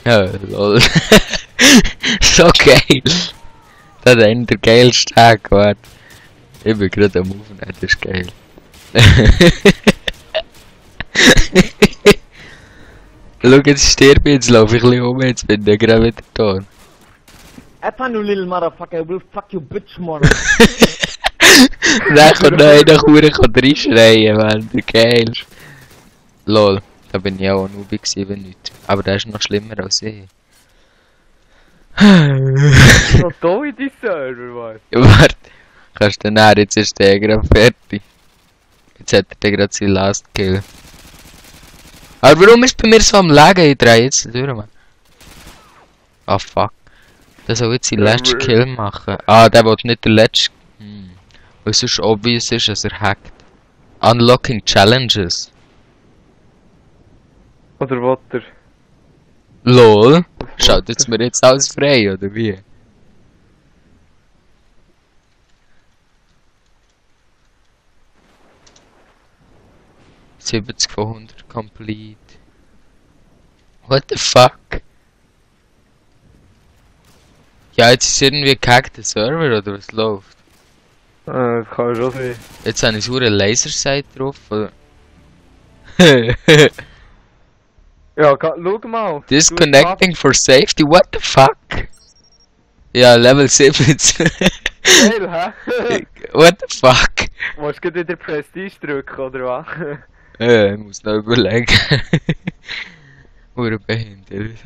Ja, lol. So geil. Das ist einer der geilsten Tage geworden. Ich bin gerade am Aufnehmen, das ist geil. Schau, jetzt sterbe ich, jetzt laufe ich ein bisschen um, jetzt bin ich gerade wieder da. Ethan, you little motherfucker, I will fuck you bitch, man. Dann kommt noch einer reinschreien, Mann, der geil. Lol, da bin ich auch noch gewesen, wenn nicht. Aber der ist noch schlimmer als ich. Noch da in die Server, was? Warte, kannst du näher, jetzt ist der gerade fertig. Jetzt hat er gerade seinen Last Kill. Aber warum ist bei mir so am Lagen? Ich drehe jetzt durch, Mann. Ah, fuck. Der soll jetzt seinen letzten Kill machen. Ah, der will nicht den letzten. Weil es sonst obvious ist, dass er hackt. Unlocking Challenges. Oder was er? LOL. Schaut jetzt mir jetzt alles frei, oder wie? ...70 von 100 complete. What the fuck? Ja, jetzt ist irgendwie gehackt der Server, oder was läuft? Das kann schon sein. Jetzt habe ich so eine Lasersight drauf, oder? Ja, schau mal. Disconnecting for safety, what the fuck? Ja, Level 17. Geil, hä? What the fuck? Willst du wieder Prestige drücken, oder was? Ich muss noch überlegen. Ure behindert.